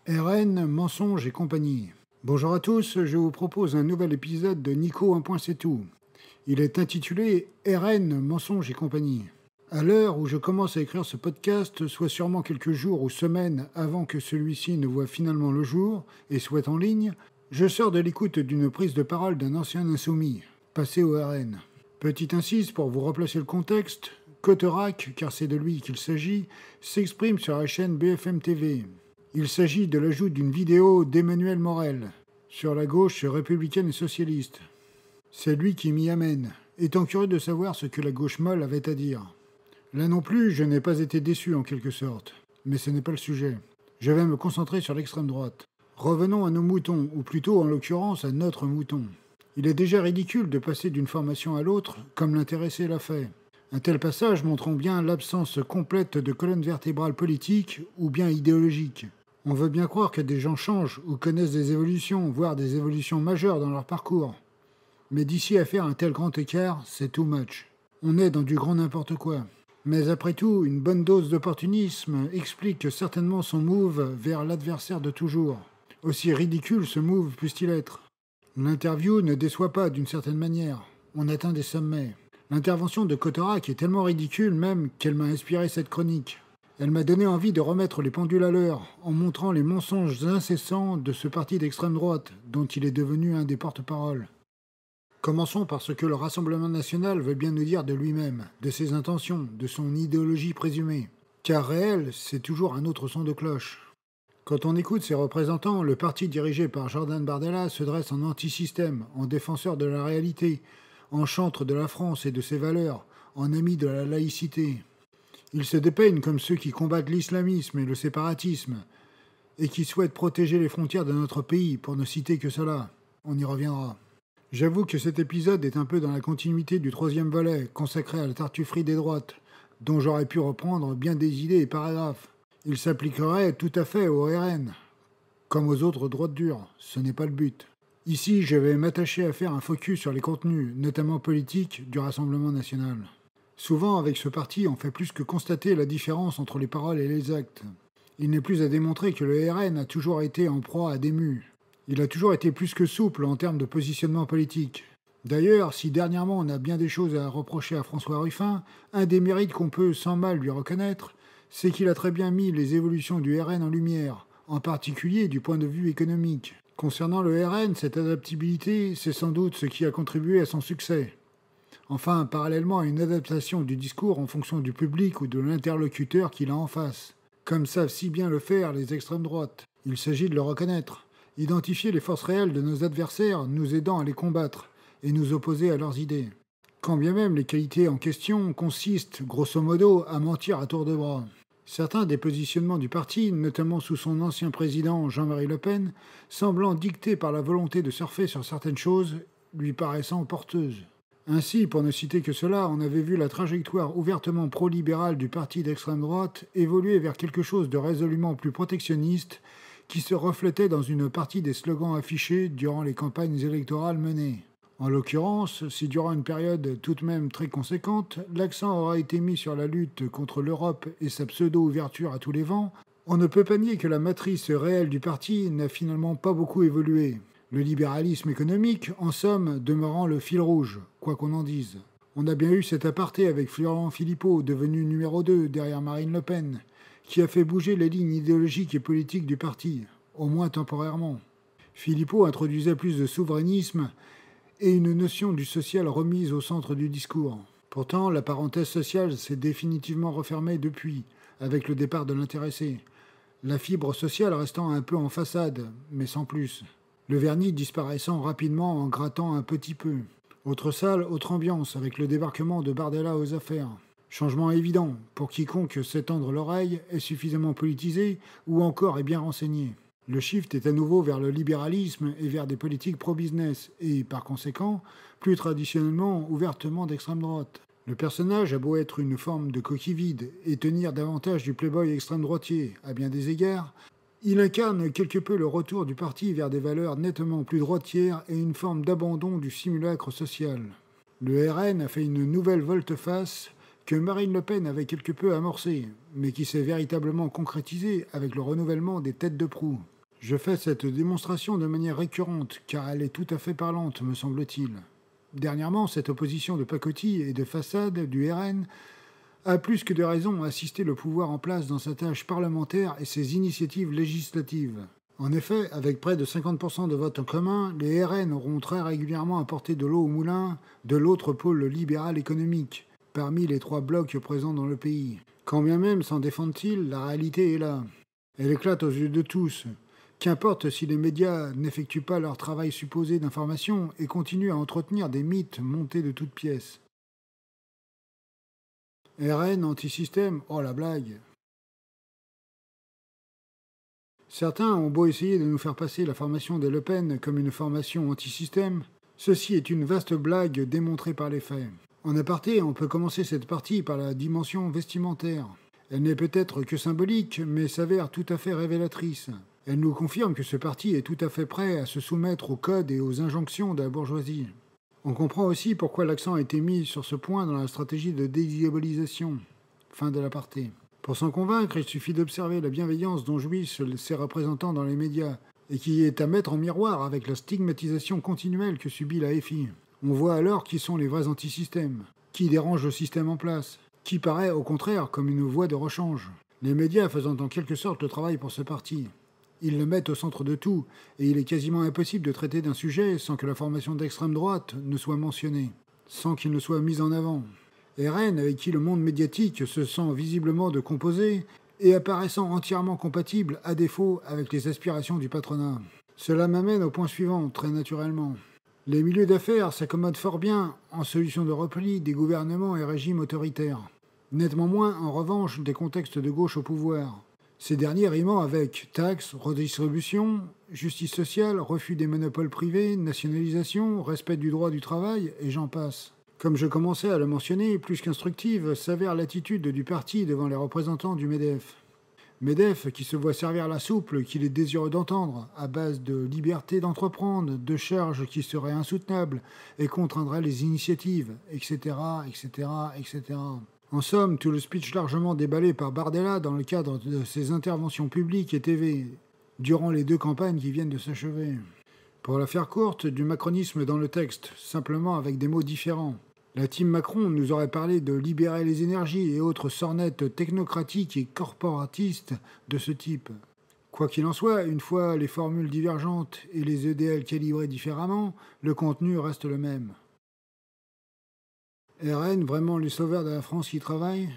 RN, mensonges et compagnie. Bonjour à tous, je vous propose un nouvel épisode de Nico 1 point c'est tout. Il est intitulé RN, mensonges et compagnie. À l'heure où je commence à écrire ce podcast, soit sûrement quelques jours ou semaines avant que celui-ci ne voie finalement le jour et soit en ligne, je sors de l'écoute d'une prise de parole d'un ancien insoumis, passé au RN. Petite incise pour vous replacer le contexte, Coterac, car c'est de lui qu'il s'agit, s'exprime sur la chaîne BFM TV. Il s'agit de l'ajout d'une vidéo d'Emmanuel Morel, sur la gauche républicaine et socialiste. C'est lui qui m'y amène, étant curieux de savoir ce que la gauche molle avait à dire. Là non plus, je n'ai pas été déçu en quelque sorte, mais ce n'est pas le sujet. Je vais me concentrer sur l'extrême droite. Revenons à nos moutons, ou plutôt en l'occurrence à notre mouton. Il est déjà ridicule de passer d'une formation à l'autre, comme l'intéressé l'a fait. Un tel passage montrant bien l'absence complète de colonne vertébrale politique ou bien idéologique. On veut bien croire que des gens changent ou connaissent des évolutions, voire des évolutions majeures dans leur parcours. Mais d'ici à faire un tel grand écart, c'est too much. On est dans du grand n'importe quoi. Mais après tout, une bonne dose d'opportunisme explique certainement son move vers l'adversaire de toujours. Aussi ridicule ce move puisse-t-il être. L'interview ne déçoit pas d'une certaine manière. On atteint des sommets. L'intervention de Coterac est tellement ridicule même qu'elle m'a inspiré cette chronique. Elle m'a donné envie de remettre les pendules à l'heure en montrant les mensonges incessants de ce parti d'extrême droite dont il est devenu un des porte-paroles. Commençons par ce que le Rassemblement national veut bien nous dire de lui-même, de ses intentions, de son idéologie présumée. Car réel, c'est toujours un autre son de cloche. Quand on écoute ses représentants, le parti dirigé par Jordan Bardella se dresse en anti-système, en défenseur de la réalité, en chantre de la France et de ses valeurs, en ami de la laïcité. Ils se dépeignent comme ceux qui combattent l'islamisme et le séparatisme, et qui souhaitent protéger les frontières de notre pays, pour ne citer que cela. On y reviendra. J'avoue que cet épisode est un peu dans la continuité du troisième volet, consacré à la tartufferie des droites, dont j'aurais pu reprendre bien des idées et paragraphes. Il s'appliquerait tout à fait au RN, comme aux autres droites dures, ce n'est pas le but. Ici, je vais m'attacher à faire un focus sur les contenus, notamment politiques, du Rassemblement national. Souvent, avec ce parti, on fait plus que constater la différence entre les paroles et les actes. Il n'est plus à démontrer que le RN a toujours été en proie à des mues. Il a toujours été plus que souple en termes de positionnement politique. D'ailleurs, si dernièrement on a bien des choses à reprocher à François Ruffin, un des mérites qu'on peut sans mal lui reconnaître, c'est qu'il a très bien mis les évolutions du RN en lumière, en particulier du point de vue économique. Concernant le RN, cette adaptabilité, c'est sans doute ce qui a contribué à son succès. Enfin, parallèlement à une adaptation du discours en fonction du public ou de l'interlocuteur qu'il a en face. Comme savent si bien le faire les extrêmes droites. Il s'agit de le reconnaître. Identifier les forces réelles de nos adversaires, nous aidant à les combattre et nous opposer à leurs idées. Quand bien même les qualités en question consistent, grosso modo, à mentir à tour de bras. Certains des positionnements du parti, notamment sous son ancien président Jean-Marie Le Pen, semblant dictés par la volonté de surfer sur certaines choses, lui paraissant porteuses. Ainsi, pour ne citer que cela, on avait vu la trajectoire ouvertement pro-libérale du parti d'extrême droite évoluer vers quelque chose de résolument plus protectionniste qui se reflétait dans une partie des slogans affichés durant les campagnes électorales menées. En l'occurrence, si durant une période tout de même très conséquente, l'accent aura été mis sur la lutte contre l'Europe et sa pseudo-ouverture à tous les vents, on ne peut pas nier que la matrice réelle du parti n'a finalement pas beaucoup évolué. Le libéralisme économique, en somme, demeurant le fil rouge, quoi qu'on en dise. On a bien eu cet aparté avec Florent Philippot, devenu numéro 2 derrière Marine Le Pen, qui a fait bouger les lignes idéologiques et politiques du parti, au moins temporairement. Philippot introduisait plus de souverainisme et une notion du social remise au centre du discours. Pourtant, la parenthèse sociale s'est définitivement refermée depuis, avec le départ de l'intéressé. La fibre sociale restant un peu en façade, mais sans plus. Le vernis disparaissant rapidement en grattant un petit peu. Autre salle, autre ambiance, avec le débarquement de Bardella aux affaires. Changement évident, pour quiconque sait tendre l'oreille, est suffisamment politisé ou encore est bien renseigné. Le shift est à nouveau vers le libéralisme et vers des politiques pro-business et, par conséquent, plus traditionnellement ouvertement d'extrême droite. Le personnage a beau être une forme de coquille vide et tenir davantage du playboy extrême droitier, à bien des égards, il incarne quelque peu le retour du parti vers des valeurs nettement plus droitières et une forme d'abandon du simulacre social. Le RN a fait une nouvelle volte-face que Marine Le Pen avait quelque peu amorcée, mais qui s'est véritablement concrétisée avec le renouvellement des têtes de proue. Je fais cette démonstration de manière récurrente, car elle est tout à fait parlante, me semble-t-il. Dernièrement, cette opposition de pacotille et de façade du RN a plus que de raison assisté le pouvoir en place dans sa tâche parlementaire et ses initiatives législatives. En effet, avec près de 50% de votes en commun, les RN auront très régulièrement apporté de l'eau au moulin de l'autre pôle libéral économique, parmi les 3 blocs présents dans le pays. Quand bien même s'en défendent-ils, la réalité est là. Elle éclate aux yeux de tous. Qu'importe si les médias n'effectuent pas leur travail supposé d'information et continuent à entretenir des mythes montés de toutes pièces. RN anti-système, oh la blague. Certains ont beau essayer de nous faire passer la formation des Le Pen comme une formation anti-système, ceci est une vaste blague démontrée par les faits. En aparté, on peut commencer cette partie par la dimension vestimentaire. Elle n'est peut-être que symbolique, mais s'avère tout à fait révélatrice. Elle nous confirme que ce parti est tout à fait prêt à se soumettre aux codes et aux injonctions de la bourgeoisie. On comprend aussi pourquoi l'accent a été mis sur ce point dans la stratégie de dédiabolisation. Fin de l'aparté. Pour s'en convaincre, il suffit d'observer la bienveillance dont jouissent ses représentants dans les médias, et qui est à mettre en miroir avec la stigmatisation continuelle que subit la FI. On voit alors qui sont les vrais antisystèmes, qui dérangent le système en place, qui paraît au contraire comme une voie de rechange. Les médias faisant en quelque sorte le travail pour ce parti. Ils le mettent au centre de tout, et il est quasiment impossible de traiter d'un sujet sans que la formation d'extrême droite ne soit mentionnée, sans qu'il ne soit mis en avant. RN, avec qui le monde médiatique se sent visiblement de composer, et apparaissant entièrement compatible, à défaut, avec les aspirations du patronat. Cela m'amène au point suivant, très naturellement. Les milieux d'affaires s'accommodent fort bien en solution de repli des gouvernements et régimes autoritaires. Nettement moins, en revanche, des contextes de gauche au pouvoir. Ces derniers rimant avec taxes, redistribution, justice sociale, refus des monopoles privés, nationalisation, respect du droit du travail, et j'en passe. Comme je commençais à le mentionner, plus qu'instructive s'avère l'attitude du parti devant les représentants du MEDEF. MEDEF qui se voit servir la soupe qu'il est désireux d'entendre, à base de liberté d'entreprendre, de charges qui seraient insoutenables et contraindraient les initiatives, etc., etc., etc. En somme, tout le speech largement déballé par Bardella dans le cadre de ses interventions publiques et TV, durant les 2 campagnes qui viennent de s'achever. Pour la faire courte, du macronisme dans le texte, simplement avec des mots différents. La team Macron nous aurait parlé de libérer les énergies et autres sornettes technocratiques et corporatistes de ce type. Quoi qu'il en soit, une fois les formules divergentes et les EDL calibrés différemment, le contenu reste le même. RN, vraiment les sauveurs de la France qui travaillent ?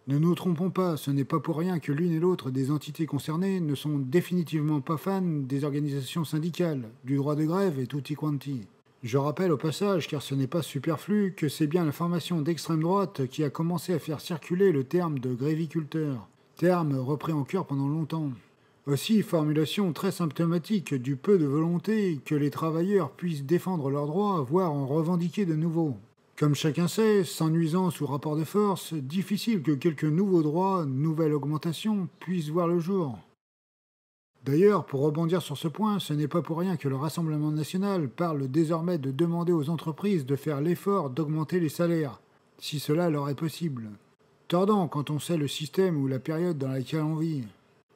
Ne nous trompons pas, ce n'est pas pour rien que l'une et l'autre des entités concernées ne sont définitivement pas fans des organisations syndicales, du droit de grève et tutti quanti. Je rappelle au passage, car ce n'est pas superflu, que c'est bien la formation d'extrême droite qui a commencé à faire circuler le terme de gréviculteur, terme repris en cœur pendant longtemps. Aussi, formulation très symptomatique du peu de volonté que les travailleurs puissent défendre leurs droits, voire en revendiquer de nouveaux. Comme chacun sait, sans nuisance ou rapport de force, difficile que quelques nouveaux droits, nouvelle augmentation, puissent voir le jour. D'ailleurs, pour rebondir sur ce point, ce n'est pas pour rien que le Rassemblement national parle désormais de demander aux entreprises de faire l'effort d'augmenter les salaires, si cela leur est possible. Tordant quand on sait le système ou la période dans laquelle on vit.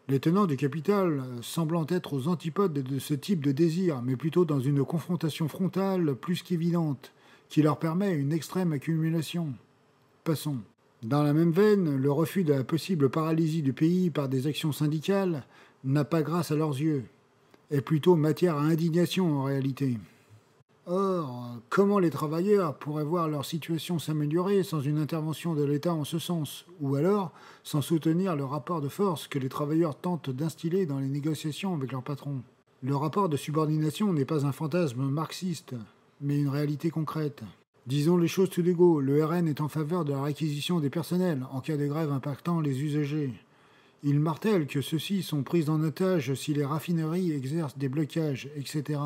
Les tenants du capital semblant être aux antipodes de ce type de désir, mais plutôt dans une confrontation frontale plus qu'évidente, qui leur permet une extrême accumulation. Passons. Dans la même veine, le refus de la possible paralysie du pays par des actions syndicales n'a pas grâce à leurs yeux, est plutôt matière à indignation en réalité. Or, comment les travailleurs pourraient voir leur situation s'améliorer sans une intervention de l'État en ce sens, ou alors sans soutenir le rapport de force que les travailleurs tentent d'instiller dans les négociations avec leurs patrons? Le rapport de subordination n'est pas un fantasme marxiste, mais une réalité concrète. Disons les choses tout d'ego, le RN est en faveur de la réquisition des personnels en cas de grève impactant les usagers. Il martèle que ceux-ci sont pris en otage si les raffineries exercent des blocages, etc.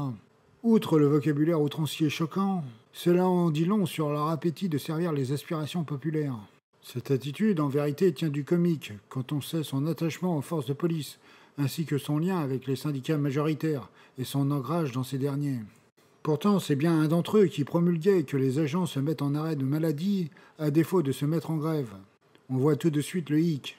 Outre le vocabulaire outrancier choquant, cela en dit long sur leur appétit de servir les aspirations populaires. Cette attitude, en vérité, tient du comique, quand on sait son attachement aux forces de police, ainsi que son lien avec les syndicats majoritaires et son ancrage dans ces derniers. Pourtant, c'est bien un d'entre eux qui promulguait que les agents se mettent en arrêt de maladie à défaut de se mettre en grève. On voit tout de suite le hic.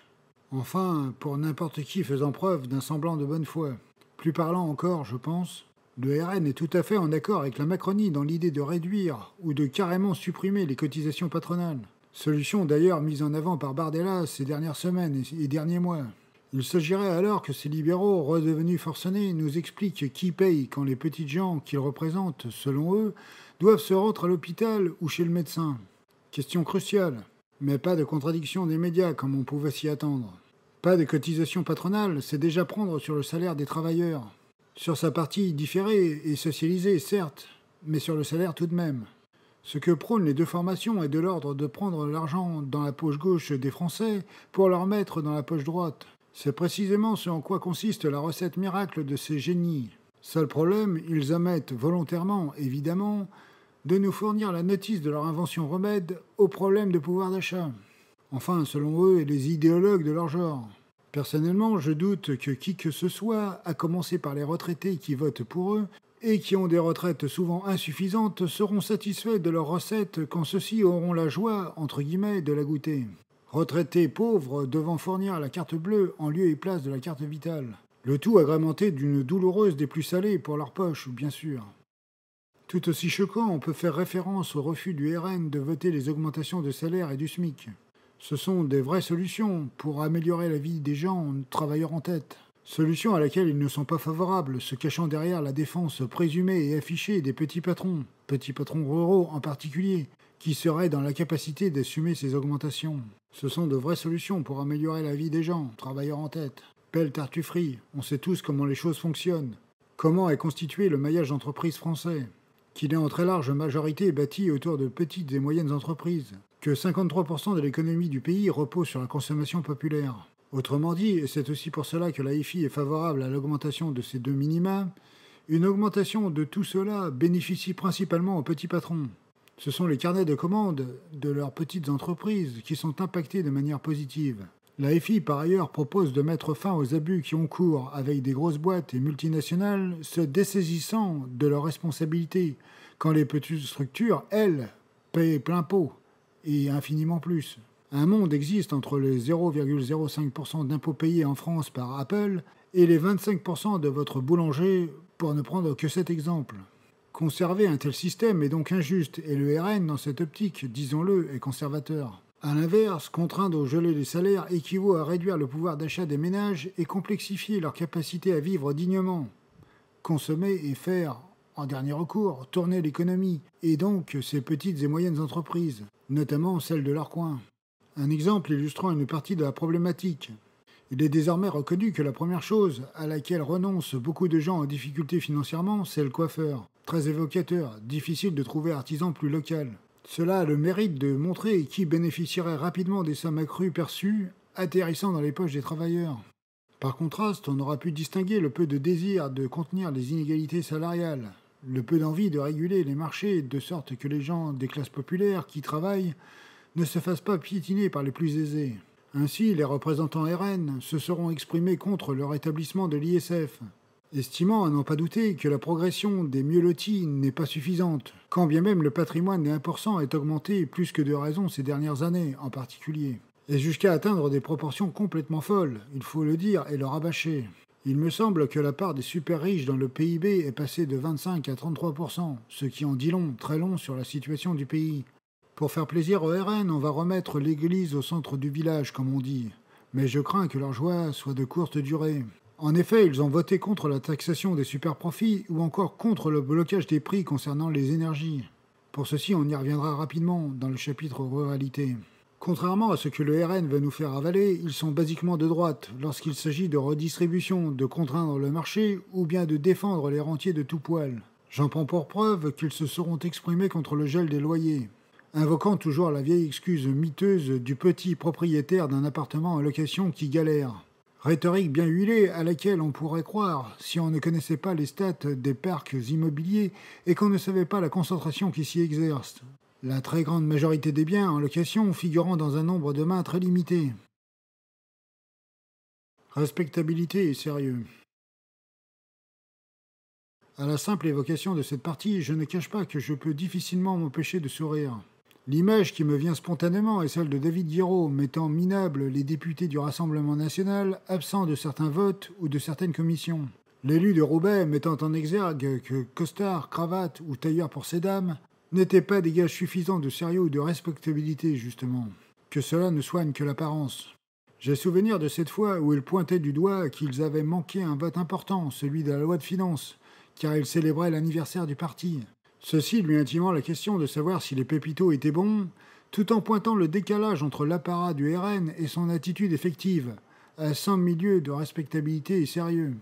Enfin, pour n'importe qui faisant preuve d'un semblant de bonne foi. Plus parlant encore, je pense, le RN est tout à fait en accord avec la Macronie dans l'idée de réduire ou de carrément supprimer les cotisations patronales. Solution d'ailleurs mise en avant par Bardella ces dernières semaines et derniers mois. Il s'agirait alors que ces libéraux redevenus forcenés nous expliquent qui paye quand les petites gens qu'ils représentent, selon eux, doivent se rendre à l'hôpital ou chez le médecin. Question cruciale, mais pas de contradiction des médias comme on pouvait s'y attendre. Pas de cotisation patronale, c'est déjà prendre sur le salaire des travailleurs. Sur sa partie différée et socialisée, certes, mais sur le salaire tout de même. Ce que prônent les deux formations est de l'ordre de prendre l'argent dans la poche gauche des Français pour leur mettre dans la poche droite. C'est précisément ce en quoi consiste la recette miracle de ces génies. Seul problème, ils omettent volontairement, évidemment, de nous fournir la notice de leur invention remède au problème de pouvoir d'achat. Enfin, selon eux et les idéologues de leur genre. Personnellement, je doute que qui que ce soit, à commencer par les retraités qui votent pour eux, et qui ont des retraites souvent insuffisantes, seront satisfaits de leur recette quand ceux-ci auront la joie, entre guillemets, de la goûter. Retraités pauvres devant fournir la carte bleue en lieu et place de la carte vitale. Le tout agrémenté d'une douloureuse des plus salées pour leur poche, bien sûr. Tout aussi choquant, on peut faire référence au refus du RN de voter les augmentations de salaire et du SMIC. Ce sont des vraies solutions pour améliorer la vie des gens, travailleurs en tête. Solutions à laquelle ils ne sont pas favorables, se cachant derrière la défense présumée et affichée des petits patrons ruraux en particulier, qui seraient dans la capacité d'assumer ces augmentations. Ce sont de vraies solutions pour améliorer la vie des gens, travailleurs en tête. Belle tartufferie, on sait tous comment les choses fonctionnent. Comment est constitué le maillage d'entreprises français, qu'il est en très large majorité bâti autour de petites et moyennes entreprises, que 53% de l'économie du pays repose sur la consommation populaire. Autrement dit, et c'est aussi pour cela que la FI est favorable à l'augmentation de ces deux minima, une augmentation de tout cela bénéficie principalement aux petits patrons. Ce sont les carnets de commandes de leurs petites entreprises qui sont impactés de manière positive. La FI, par ailleurs, propose de mettre fin aux abus qui ont cours avec des grosses boîtes et multinationales se dessaisissant de leurs responsabilités, quand les petites structures, elles, paient plein pot, et infiniment plus. Un monde existe entre les 0,05% d'impôts payés en France par Apple et les 25% de votre boulanger, pour ne prendre que cet exemple. Conserver un tel système est donc injuste, et le RN, dans cette optique, disons-le, est conservateur. A l'inverse, contraindre au geler les salaires équivaut à réduire le pouvoir d'achat des ménages et complexifier leur capacité à vivre dignement. Consommer et faire, en dernier recours, tourner l'économie, et donc ces petites et moyennes entreprises, notamment celles de leur coin. Un exemple illustrant une partie de la problématique. Il est désormais reconnu que la première chose à laquelle renoncent beaucoup de gens en difficulté financièrement, c'est le coiffeur. Très évocateur, difficile de trouver artisan plus local. Cela a le mérite de montrer qui bénéficierait rapidement des sommes accrues perçues, atterrissant dans les poches des travailleurs. Par contraste, on aura pu distinguer le peu de désir de contenir les inégalités salariales, le peu d'envie de réguler les marchés de sorte que les gens des classes populaires qui travaillent ne se fassent pas piétiner par les plus aisés. Ainsi, les représentants RN se seront exprimés contre le rétablissement de l'ISF, estimant à n'en pas douter que la progression des mieux lotis n'est pas suffisante, quand bien même le patrimoine des 1% est augmenté plus que de raison ces dernières années en particulier, et jusqu'à atteindre des proportions complètement folles, il faut le dire et le rabâcher. Il me semble que la part des super riches dans le PIB est passée de 25 à 33%, ce qui en dit long, très long sur la situation du pays. Pour faire plaisir au RN, on va remettre l'église au centre du village, comme on dit, mais je crains que leur joie soit de courte durée. En effet, ils ont voté contre la taxation des superprofits ou encore contre le blocage des prix concernant les énergies. Pour ceci, on y reviendra rapidement dans le chapitre ruralité. Contrairement à ce que le RN veut nous faire avaler, ils sont basiquement de droite lorsqu'il s'agit de redistribution, de contraindre le marché ou bien de défendre les rentiers de tout poil. J'en prends pour preuve qu'ils se seront exprimés contre le gel des loyers, invoquant toujours la vieille excuse miteuse du petit propriétaire d'un appartement en location qui galère. Rhétorique bien huilée à laquelle on pourrait croire si on ne connaissait pas les stats des parcs immobiliers et qu'on ne savait pas la concentration qui s'y exerce. La très grande majorité des biens en location figurant dans un nombre de mains très limité. Respectabilité et sérieux. À la simple évocation de cette partie, je ne cache pas que je peux difficilement m'empêcher de sourire. L'image qui me vient spontanément est celle de David Guiraud mettant minables les députés du Rassemblement national absents de certains votes ou de certaines commissions. L'élu de Roubaix mettant en exergue que costard, cravate ou tailleur pour ces dames n'étaient pas des gages suffisants de sérieux ou de respectabilité, justement. Que cela ne soigne que l'apparence. J'ai souvenir de cette fois où il pointait du doigt qu'ils avaient manqué un vote important, celui de la loi de finances, car il célébrait l'anniversaire du parti. Ceci lui intimant la question de savoir si les pépitos étaient bons, tout en pointant le décalage entre l'apparat du RN et son attitude effective, à 100 milieux de respectabilité et sérieux,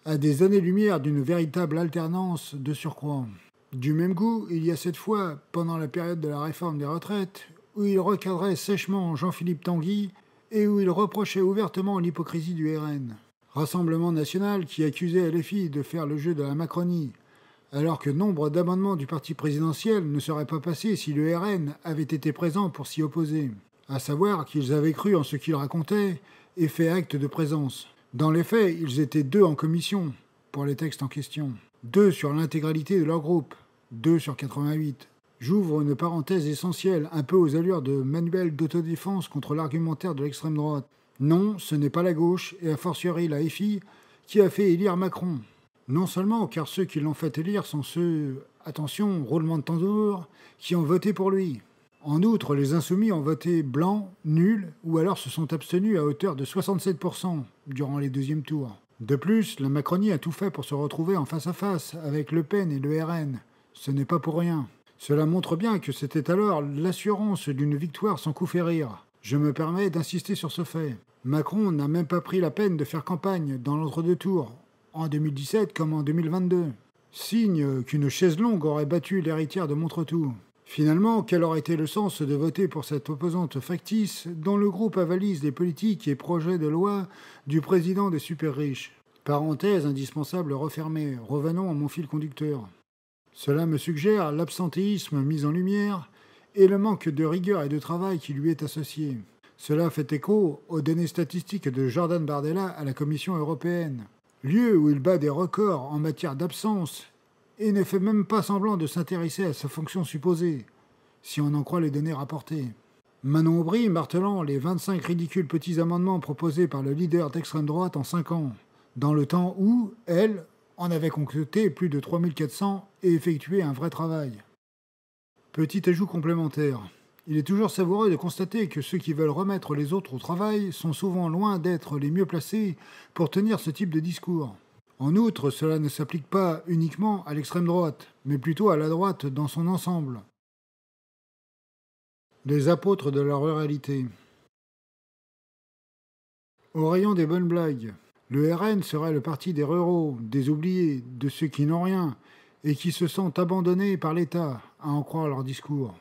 à des années-lumière d'une véritable alternance de surcroît. Du même goût, il y a cette fois, pendant la période de la réforme des retraites, où il recadrait sèchement Jean-Philippe Tanguy et où il reprochait ouvertement l'hypocrisie du RN. Rassemblement national qui accusait LFI de faire le jeu de la Macronie, alors que nombre d'amendements du parti présidentiel ne seraient pas passés si le RN avait été présent pour s'y opposer. À savoir qu'ils avaient cru en ce qu'ils racontaient et fait acte de présence. Dans les faits, ils étaient 2 en commission pour les textes en question. 2 sur l'intégralité de leur groupe. 2 sur 88. J'ouvre une parenthèse essentielle, un peu aux allures de manuel d'autodéfense contre l'argumentaire de l'extrême droite. Non, ce n'est pas la gauche, et a fortiori la FI, qui a fait élire Macron. Non seulement car ceux qui l'ont fait élire sont ceux, attention, roulement de tambour, qui ont voté pour lui. En outre, les insoumis ont voté blanc, nul, ou alors se sont abstenus à hauteur de 67% durant les deuxièmes tours. De plus, la Macronie a tout fait pour se retrouver en face à face avec Le Pen et le RN. Ce n'est pas pour rien. Cela montre bien que c'était alors l'assurance d'une victoire sans coup férir. Je me permets d'insister sur ce fait. Macron n'a même pas pris la peine de faire campagne dans l'entre-deux tours, en 2017 comme en 2022. Signe qu'une chaise longue aurait battu l'héritière de Montretout. Finalement, quel aurait été le sens de voter pour cette opposante factice dont le groupe avalise les politiques et projets de loi du président des super riches? Parenthèse indispensable refermée. Revenons à mon fil conducteur. Cela me suggère l'absentéisme mis en lumière et le manque de rigueur et de travail qui lui est associé. Cela fait écho aux données statistiques de Jordan Bardella à la Commission européenne, lieu où il bat des records en matière d'absence et ne fait même pas semblant de s'intéresser à sa fonction supposée, si on en croit les données rapportées. Manon Aubry martelant les 25 ridicules petits amendements proposés par le leader d'extrême droite en 5 ans, dans le temps où, elle, en avait concocté plus de 3400 et effectué un vrai travail. Petit ajout complémentaire. Il est toujours savoureux de constater que ceux qui veulent remettre les autres au travail sont souvent loin d'être les mieux placés pour tenir ce type de discours. En outre, cela ne s'applique pas uniquement à l'extrême droite, mais plutôt à la droite dans son ensemble. Les apôtres de la ruralité. Au rayon des bonnes blagues, le RN serait le parti des ruraux, des oubliés, de ceux qui n'ont rien et qui se sentent abandonnés par l'État, à en croire leur discours.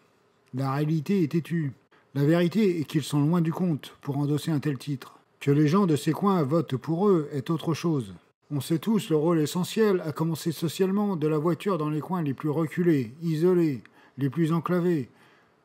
La réalité est têtue. La vérité est qu'ils sont loin du compte pour endosser un tel titre. Que les gens de ces coins votent pour eux est autre chose. On sait tous le rôle essentiel, à commencer socialement, de la voiture dans les coins les plus reculés, isolés, les plus enclavés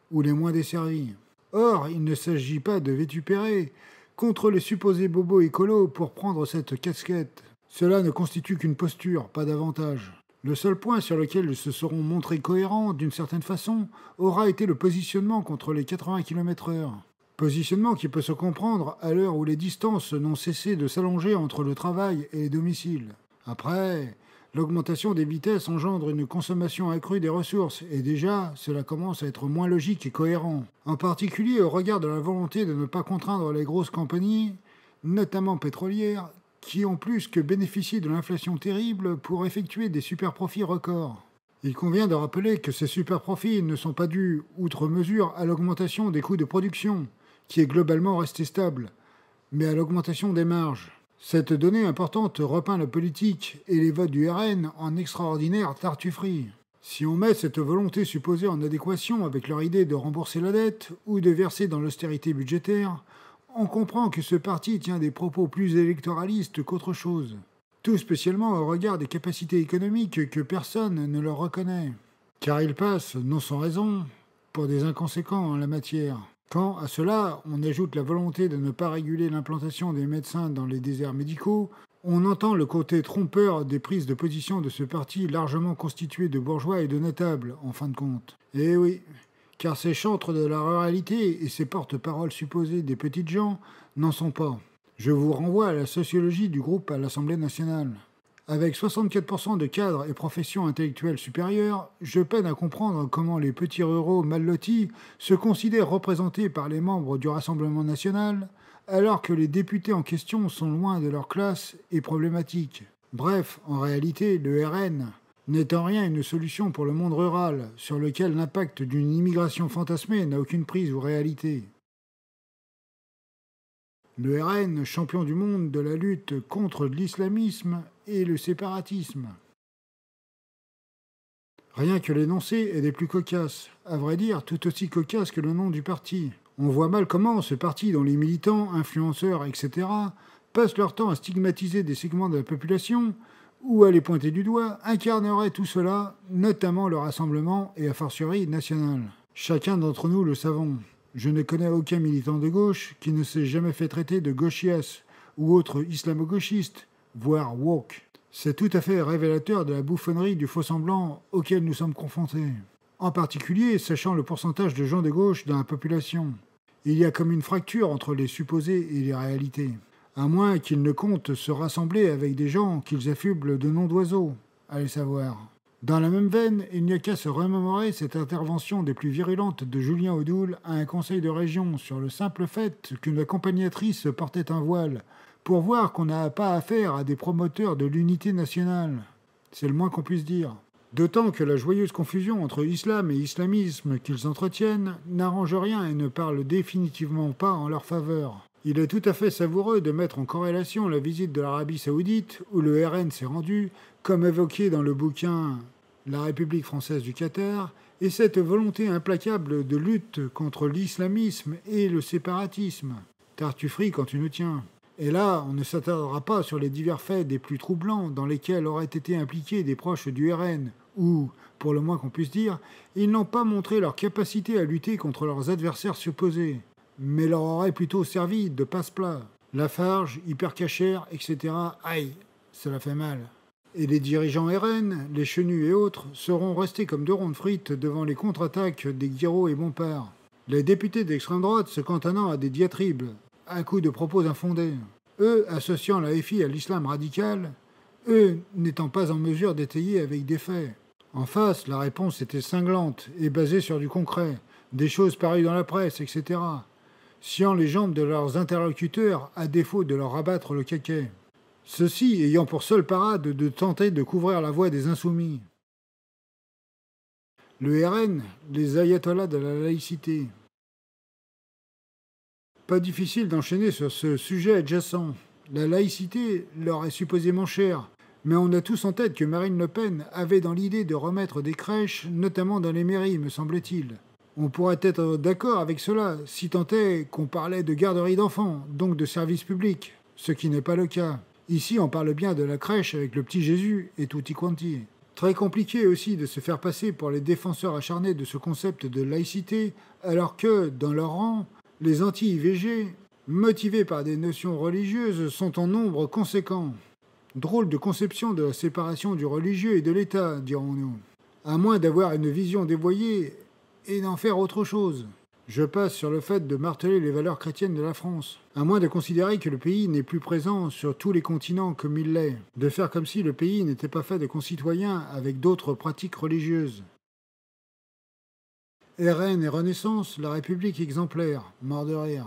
ou les moins desservis. Or, il ne s'agit pas de vitupérer contre les supposés bobos écolos pour prendre cette casquette. Cela ne constitue qu'une posture, pas davantage. Le seul point sur lequel ils se seront montrés cohérents, d'une certaine façon, aura été le positionnement contre les 80 km/h. Positionnement qui peut se comprendre à l'heure où les distances n'ont cessé de s'allonger entre le travail et les domiciles. Après, l'augmentation des vitesses engendre une consommation accrue des ressources, et déjà, cela commence à être moins logique et cohérent. En particulier au regard de la volonté de ne pas contraindre les grosses compagnies, notamment pétrolières, qui ont plus que bénéficié de l'inflation terrible pour effectuer des super-profits records. Il convient de rappeler que ces super-profits ne sont pas dus, outre mesure, à l'augmentation des coûts de production, qui est globalement restée stable, mais à l'augmentation des marges. Cette donnée importante repeint la politique et les votes du RN en extraordinaire tartufferie. Si on met cette volonté supposée en adéquation avec leur idée de rembourser la dette ou de verser dans l'austérité budgétaire, on comprend que ce parti tient des propos plus électoralistes qu'autre chose. Tout spécialement au regard des capacités économiques que personne ne leur reconnaît. Car ils passent, non sans raison, pour des inconséquents en la matière. Quand, à cela, on ajoute la volonté de ne pas réguler l'implantation des médecins dans les déserts médicaux, on entend le côté trompeur des prises de position de ce parti largement constitué de bourgeois et de notables, en fin de compte. Eh oui, car ces chantres de la ruralité et ces porte-paroles supposés des petites gens n'en sont pas. Je vous renvoie à la sociologie du groupe à l'Assemblée nationale. Avec 64% de cadres et professions intellectuelles supérieures, je peine à comprendre comment les petits ruraux mal lotis se considèrent représentés par les membres du Rassemblement national, alors que les députés en question sont loin de leur classe et problématiques. Bref, en réalité, le RN n'est en rien une solution pour le monde rural, sur lequel l'impact d'une immigration fantasmée n'a aucune prise ou réalité. Le RN, champion du monde de la lutte contre l'islamisme et le séparatisme. Rien que l'énoncé est des plus cocasses, à vrai dire tout aussi cocasse que le nom du parti. On voit mal comment ce parti dont les militants, influenceurs, etc. passent leur temps à stigmatiser des segments de la population ou à les pointer du doigt, incarnerait tout cela, notamment le Rassemblement et a fortiori national. Chacun d'entre nous le savons. Je ne connais aucun militant de gauche qui ne s'est jamais fait traiter de gauchias ou autre islamo-gauchiste, voire woke. C'est tout à fait révélateur de la bouffonnerie du faux-semblant auquel nous sommes confrontés. En particulier, sachant le pourcentage de gens de gauche dans la population. Il y a comme une fracture entre les supposés et les réalités. À moins qu'ils ne comptent se rassembler avec des gens qu'ils affublent de noms d'oiseaux, allez savoir. Dans la même veine, il n'y a qu'à se remémorer cette intervention des plus virulentes de Julien Audoul à un conseil de région sur le simple fait qu'une accompagnatrice portait un voile, pour voir qu'on n'a pas affaire à des promoteurs de l'unité nationale. C'est le moins qu'on puisse dire. D'autant que la joyeuse confusion entre islam et islamisme qu'ils entretiennent n'arrange rien et ne parle définitivement pas en leur faveur. Il est tout à fait savoureux de mettre en corrélation la visite de l'Arabie Saoudite, où le RN s'est rendu, comme évoqué dans le bouquin La République française du Qatar, et cette volonté implacable de lutte contre l'islamisme et le séparatisme. Tartufferie quand tu nous tiens. Et là, on ne s'attardera pas sur les divers faits des plus troublants dans lesquels auraient été impliqués des proches du RN, où, pour le moins qu'on puisse dire, ils n'ont pas montré leur capacité à lutter contre leurs adversaires supposés, mais leur auraient plutôt servi de passe-plat. Lafarge, Hypercacher, etc. Aïe, cela fait mal. Et les dirigeants RN, les chenus et autres, seront restés comme deux rondes frites devant les contre-attaques des Guiraud et Bompard. Les députés d'extrême droite se cantonnant à des diatribes, à coups de propos infondés. Eux associant la FI à l'islam radical, eux n'étant pas en mesure d'étayer avec des faits. En face, la réponse était cinglante et basée sur du concret, des choses parues dans la presse, etc., sciant les jambes de leurs interlocuteurs à défaut de leur abattre le caquet. Ceux-ci ayant pour seule parade de tenter de couvrir la voie des insoumis. Le RN, les ayatollahs de la laïcité. Pas difficile d'enchaîner sur ce sujet adjacent. La laïcité leur est supposément chère, mais on a tous en tête que Marine Le Pen avait dans l'idée de remettre des crèches, notamment dans les mairies, me semble-t-il. On pourrait être d'accord avec cela, si tant est qu'on parlait de garderie d'enfants, donc de service public, ce qui n'est pas le cas. Ici, on parle bien de la crèche avec le petit Jésus et tutti quanti. Très compliqué aussi de se faire passer pour les défenseurs acharnés de ce concept de laïcité, alors que, dans leur rang, les anti-IVG, motivés par des notions religieuses, sont en nombre conséquent. Drôle de conception de la séparation du religieux et de l'État, dirons-nous. À moins d'avoir une vision dévoyée et d'en faire autre chose. Je passe sur le fait de marteler les valeurs chrétiennes de la France. À moins de considérer que le pays n'est plus présent sur tous les continents comme il l'est. De faire comme si le pays n'était pas fait de concitoyens avec d'autres pratiques religieuses. RN et Renaissance, la République exemplaire, mort de rire.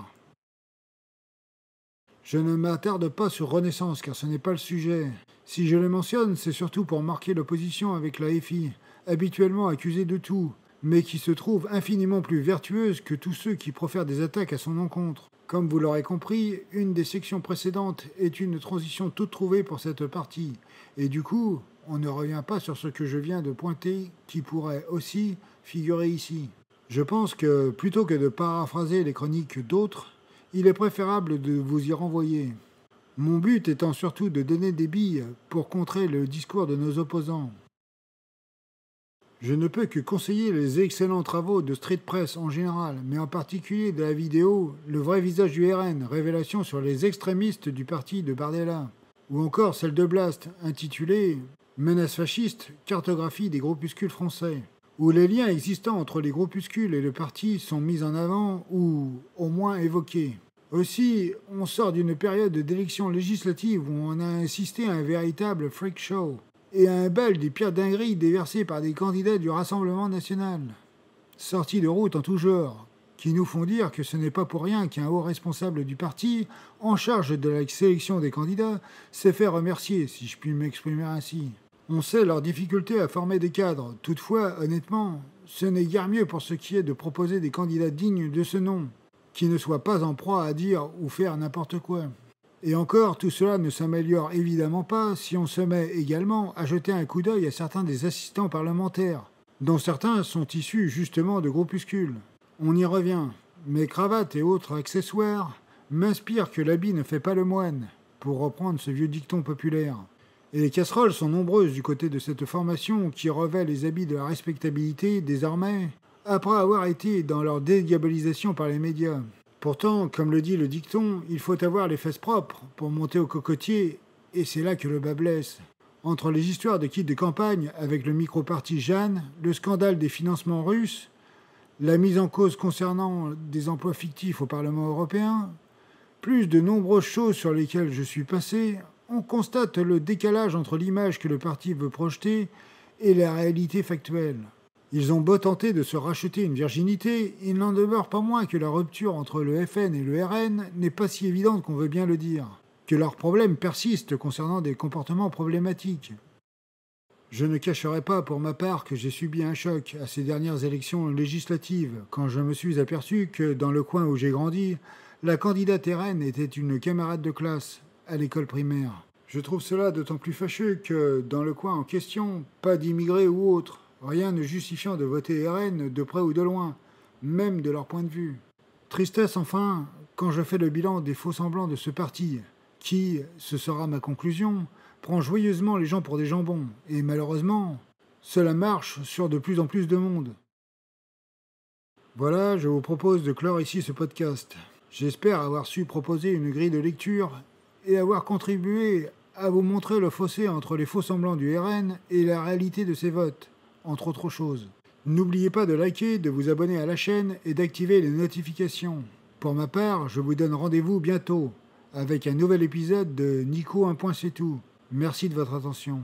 Je ne m'attarde pas sur Renaissance car ce n'est pas le sujet. Si je le mentionne, c'est surtout pour marquer l'opposition avec la FI, habituellement accusée de tout, mais qui se trouve infiniment plus vertueuse que tous ceux qui profèrent des attaques à son encontre. Comme vous l'aurez compris, une des sections précédentes est une transition toute trouvée pour cette partie, et du coup, on ne revient pas sur ce que je viens de pointer qui pourrait aussi figurer ici. Je pense que, plutôt que de paraphraser les chroniques d'autres, il est préférable de vous y renvoyer. Mon but étant surtout de donner des billes pour contrer le discours de nos opposants. Je ne peux que conseiller les excellents travaux de Street Press en général, mais en particulier de la vidéo Le vrai visage du RN, révélation sur les extrémistes du parti de Bardella, ou encore celle de Blast, intitulée Menace fasciste, cartographie des groupuscules français, où les liens existants entre les groupuscules et le parti sont mis en avant ou au moins évoqués. Aussi, on sort d'une période d'élections législatives où on a assisté à un véritable freak show et à un bal des pires dingueries déversées par des candidats du Rassemblement national. Sorties de route en tout genre, qui nous font dire que ce n'est pas pour rien qu'un haut responsable du parti, en charge de la sélection des candidats, s'est fait remercier, si je puis m'exprimer ainsi. On sait leur difficulté à former des cadres. Toutefois, honnêtement, ce n'est guère mieux pour ce qui est de proposer des candidats dignes de ce nom, qui ne soient pas en proie à dire ou faire n'importe quoi. Et encore, tout cela ne s'améliore évidemment pas si on se met également à jeter un coup d'œil à certains des assistants parlementaires, dont certains sont issus justement de groupuscules. On y revient. Mes cravates et autres accessoires m'inspirent que l'habit ne fait pas le moine, pour reprendre ce vieux dicton populaire. Et les casseroles sont nombreuses du côté de cette formation qui revêt les habits de la respectabilité désormais, après avoir été dans leur dédiabolisation par les médias. Pourtant, comme le dit le dicton, il faut avoir les fesses propres pour monter au cocotier, et c'est là que le bas blesse. Entre les histoires de kits de campagne avec le micro-parti Jeanne, le scandale des financements russes, la mise en cause concernant des emplois fictifs au Parlement européen, plus de nombreuses choses sur lesquelles je suis passé, on constate le décalage entre l'image que le parti veut projeter et la réalité factuelle. Ils ont beau tenter de se racheter une virginité, il n'en demeure pas moins que la rupture entre le FN et le RN n'est pas si évidente qu'on veut bien le dire, que leurs problèmes persistent concernant des comportements problématiques. Je ne cacherai pas pour ma part que j'ai subi un choc à ces dernières élections législatives, quand je me suis aperçu que, dans le coin où j'ai grandi, la candidate RN était une camarade de classe à l'école primaire. Je trouve cela d'autant plus fâcheux que, dans le coin en question, pas d'immigrés ou autres, rien ne justifiant de voter RN de près ou de loin, même de leur point de vue. Tristesse enfin, quand je fais le bilan des faux-semblants de ce parti, qui, ce sera ma conclusion, prend joyeusement les gens pour des jambons, et malheureusement, cela marche sur de plus en plus de monde. Voilà, je vous propose de clore ici ce podcast. J'espère avoir su proposer une grille de lecture et avoir contribué à vous montrer le fossé entre les faux-semblants du RN et la réalité de ses votes, entre autres choses. N'oubliez pas de liker, de vous abonner à la chaîne et d'activer les notifications. Pour ma part, je vous donne rendez-vous bientôt avec un nouvel épisode de Nico 1 point c'est tout. Merci de votre attention.